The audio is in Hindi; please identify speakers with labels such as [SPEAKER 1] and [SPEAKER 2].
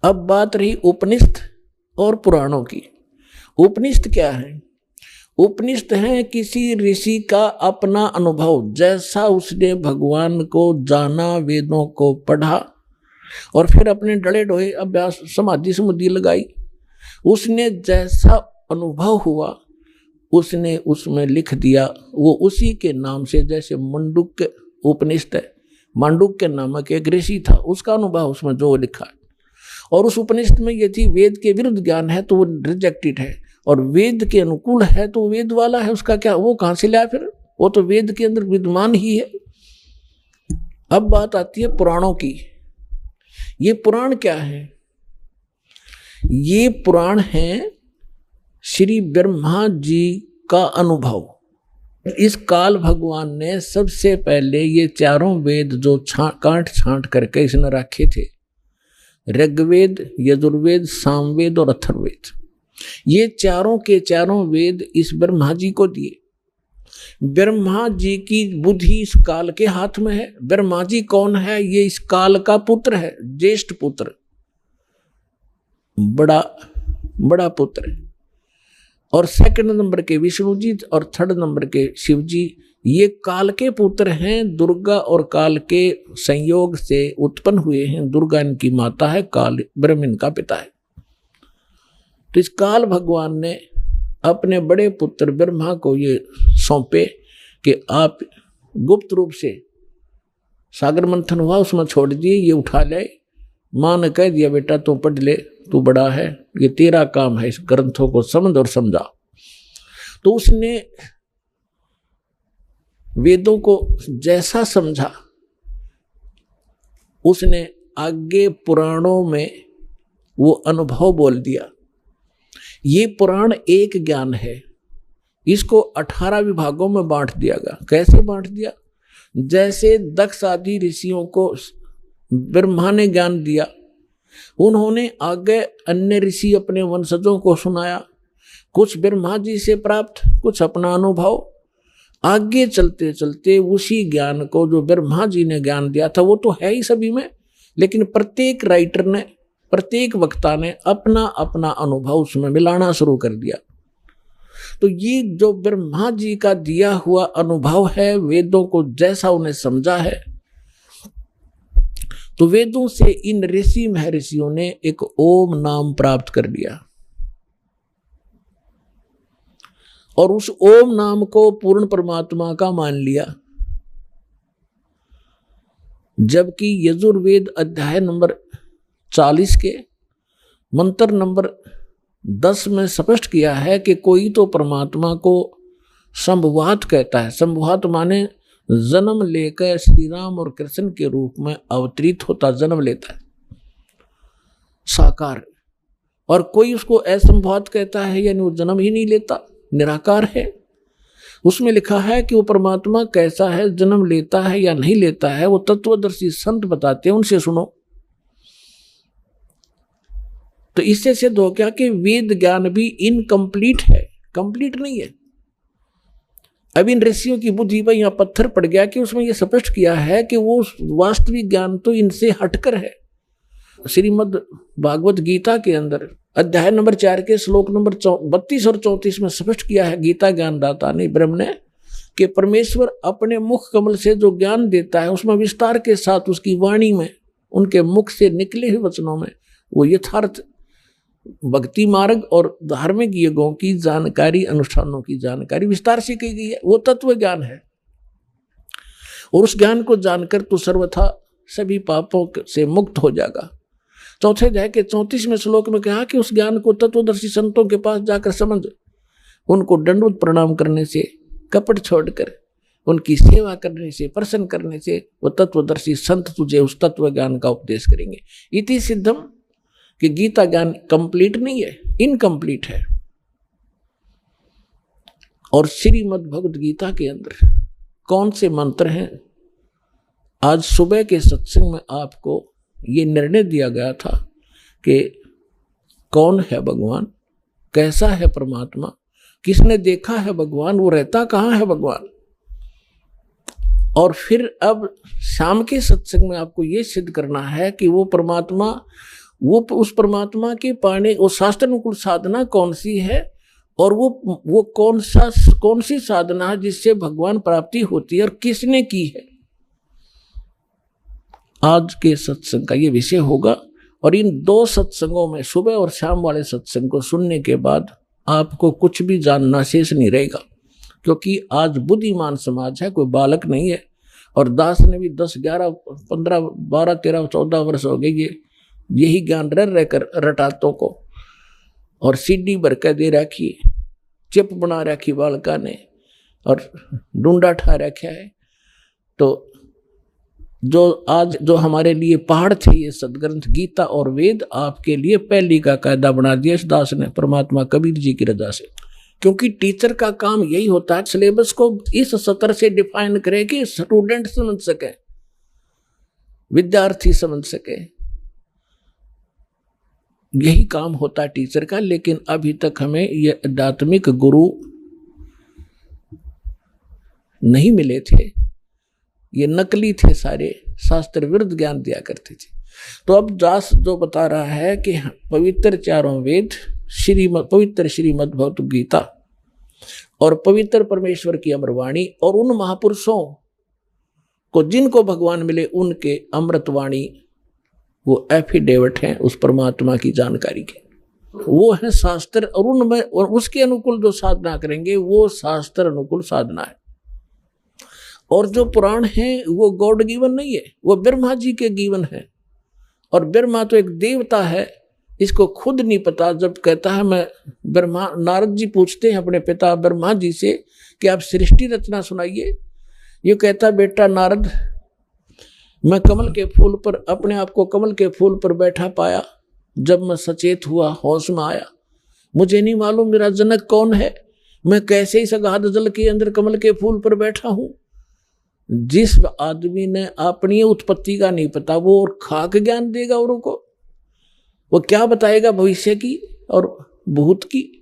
[SPEAKER 1] अब बात रही उपनिषद और पुराणों की। उपनिषद क्या है? उपनिषद है किसी ऋषि का अपना अनुभव, जैसा उसने भगवान को जाना, वेदों को पढ़ा और फिर अपने डले डोहे अभ्यास समाधि समाधि लगाई, उसने जैसा अनुभव हुआ उसने उसमें लिख दिया। वो उसी के नाम से, जैसे मंडूक्य उपनिषद है, मांडुक्य नामक एक ऋषि था, उसका अनुभव उसमें जो लिखा है। और उस उपनिषद में यदि वेद के विरुद्ध ज्ञान है तो वो रिजेक्टेड है, और वेद के अनुकूल है तो वेद वाला है, उसका क्या, वो कहाँ से लाया फिर? वो तो वेद के अंदर विद्यमान ही है। अब बात आती है पुराणों की। ये पुराण क्या है? ये पुराण है श्री ब्रह्मा जी का अनुभव। इस काल भगवान ने सबसे पहले ये चारों वेद जो काट छांट करके इसने रखे थे, ऋग्वेद, यजुर्वेद, सामवेद और अथर्ववेद, ये चारों के चारों वेद इस ब्रह्मा जी को दिए। ब्रह्मा जी की बुद्धि इस काल के हाथ में है। ब्रह्मा जी कौन है? ये इस काल का पुत्र है, ज्येष्ठ पुत्र, बड़ा पुत्र है। और सेकंड नंबर के विष्णु जी और थर्ड नंबर के शिव जी, ये काल के पुत्र हैं। दुर्गा और काल के संयोग से उत्पन्न हुए हैं। दुर्गा इनकी माता है, काल ब्रह्म इनका पिता है। तो इस काल भगवान ने अपने बड़े पुत्र ब्रह्मा को ये सौंपे कि आप गुप्त रूप से, सागर मंथन हुआ उसमें छोड़ दिए, ये उठा ले। माँ ने कह दिया बेटा तू पढ़ ले, तू बड़ा है, ये तेरा काम है, इस ग्रंथों को समझ और समझा। तो उसने वेदों को जैसा समझा, उसने आगे पुराणों में वो अनुभव बोल दिया। ये पुराण एक ज्ञान है, इसको 18 विभागों में बांट दिया गया। कैसे बांट दिया? जैसे दक्ष आदि ऋषियों को ब्रह्मा ने ज्ञान दिया, उन्होंने आगे अन्य ऋषि अपने वंशजों को सुनाया, कुछ ब्रह्मा जी से प्राप्त, कुछ अपना अनुभव। आगे चलते चलते उसी ज्ञान को जो ब्रह्मा जी ने ज्ञान दिया था वो तो है ही सभी में, लेकिन प्रत्येक राइटर ने, प्रत्येक वक्ता ने अपना अपना अनुभव उसमें मिलाना शुरू कर दिया। तो ये जो ब्रह्मा जी का दिया हुआ अनुभव है, वेदों को जैसा उन्हें समझा है, तो वेदों से इन ऋषि महर्षियों ने एक ओम नाम प्राप्त कर लिया और उस ओम नाम को पूर्ण परमात्मा का मान लिया। जबकि यजुर्वेद अध्याय नंबर 40 के मंत्र नंबर 10 में स्पष्ट किया है कि कोई तो परमात्मा को संभवात कहता है। संभवात माने जन्म लेकर श्री राम और कृष्ण के रूप में अवतरित होता, जन्म लेता है, साकार। और कोई उसको असंभवात कहता है, यानी वो जन्म ही नहीं लेता, निराकार है। उसमें लिखा है कि वो परमात्मा कैसा है, जन्म लेता है या नहीं लेता है, वो तत्वदर्शी संत बताते हैं, उनसे सुनो। तो इससे सिद्ध हो गया कि वेद ज्ञान भी इनकम्प्लीट है, कंप्लीट नहीं है। अब इन ऋषियों की बुद्धि पर यहां पत्थर पड़ गया कि उसमें यह स्पष्ट किया है कि वो वास्तविक ज्ञान तो इनसे हटकर है। श्रीमद् भागवत गीता के अंदर अध्याय नंबर 4 के श्लोक नंबर 32 और 34 में स्पष्ट किया है गीता ज्ञानदाता ने, ब्रह्म ने, कि परमेश्वर अपने मुख कमल से जो ज्ञान देता है उसमें विस्तार के साथ उसकी वाणी में, उनके मुख से निकले हुए वचनों में वो यथार्थ भक्ति मार्ग और धार्मिक युगों की जानकारी, अनुष्ठानों की जानकारी विस्तार से की गई है। वो तत्व ज्ञान है और उस ज्ञान को जानकर तो सर्वथा सभी पापों से मुक्त हो जाएगा। चौथे अध्याय के 34वें श्लोक में कहा कि उस ज्ञान को तत्वदर्शी संतों के पास जाकर समझ, उनको दंडवत प्रणाम करने से, कपट छोड़कर उनकी सेवा करने से, प्रसन्न करने से वो तत्वदर्शी संत तुझे उस तत्व ज्ञान का उपदेश करेंगे। इति सिद्धम कि गीता ज्ञान कंप्लीट नहीं है, इनकम्प्लीट है। और श्रीमद् भगवद गीता के अंदर कौन से मंत्र हैं? आज सुबह के सत्संग में आपको ये निर्णय दिया गया था कि कौन है भगवान, कैसा है परमात्मा, किसने देखा है भगवान, वो रहता कहाँ है भगवान। और फिर अब शाम के सत्संग में आपको ये सिद्ध करना है कि वो परमात्मा वो उस परमात्मा के पाने, वो शास्त्र अनुकूल साधना कौन सी है, और वो कौन सी साधना है जिससे भगवान प्राप्ति होती है, और किसने की है। आज के सत्संग का ये विषय होगा। और इन 2 सत्संगों में, सुबह और शाम वाले सत्संग को सुनने के बाद आपको कुछ भी जानना शेष नहीं रहेगा, क्योंकि आज बुद्धिमान समाज है, कोई बालक नहीं है। और दास ने भी 10, 11, 15, 12, 13, 14 वर्ष हो गए ये यही ज्ञान रहकर रटातों को, और सीडी भर के दे रखी, चिप बना रखी बालका ने, और डूंडा ठा रखा है। तो जो हमारे लिए पहाड़ थे, ये सदग्रंथ गीता और वेद, आपके लिए पहली का कायदा बना दिया इस दास ने, परमात्मा कबीर जी की रजा से। क्योंकि टीचर का काम यही होता है, सिलेबस को इस सत्र से डिफाइन करे कि स्टूडेंट समझ सके, विद्यार्थी समझ सके, यही काम होता है टीचर का। लेकिन अभी तक हमें ये आध्यात्मिक गुरु नहीं मिले थे, ये नकली थे सारे, शास्त्र विरुद्ध ज्ञान दिया करते थे। तो अब दास जो बता रहा है कि पवित्र 4 वेद, पवित्र श्रीमद् भगवत गीता और पवित्र परमेश्वर की अमरवाणी, और उन महापुरुषों को जिनको भगवान मिले उनके अमृतवाणी, वो एफिडेविट हैं उस परमात्मा की जानकारी के, वो है शास्त्र। और उनमें और उसके अनुकूल जो साधना करेंगे वो शास्त्र अनुकूल साधना है। और जो पुराण है वो गॉड गिवन नहीं है, वो ब्रह्मा जी के गिवन है। और ब्रह्मा तो एक देवता है, इसको खुद नहीं पता। जब कहता है मैं ब्रह्मा, नारद जी पूछते हैं अपने पिता ब्रह्मा जी से कि आप सृष्टि रचना सुनाइए। ये कहता बेटा नारद, मैं कमल के फूल पर, अपने आप को कमल के फूल पर बैठा पाया। जब मैं सचेत हुआ, होश में आया, मुझे नहीं मालूम मेरा जनक कौन है, मैं कैसे इस अगाध जल के अंदर कमल के फूल पर बैठा हूं। जिस आदमी ने अपनी उत्पत्ति का नहीं पता, वो और खाक ज्ञान देगा औरों को, वो क्या बताएगा भविष्य की और भूत की।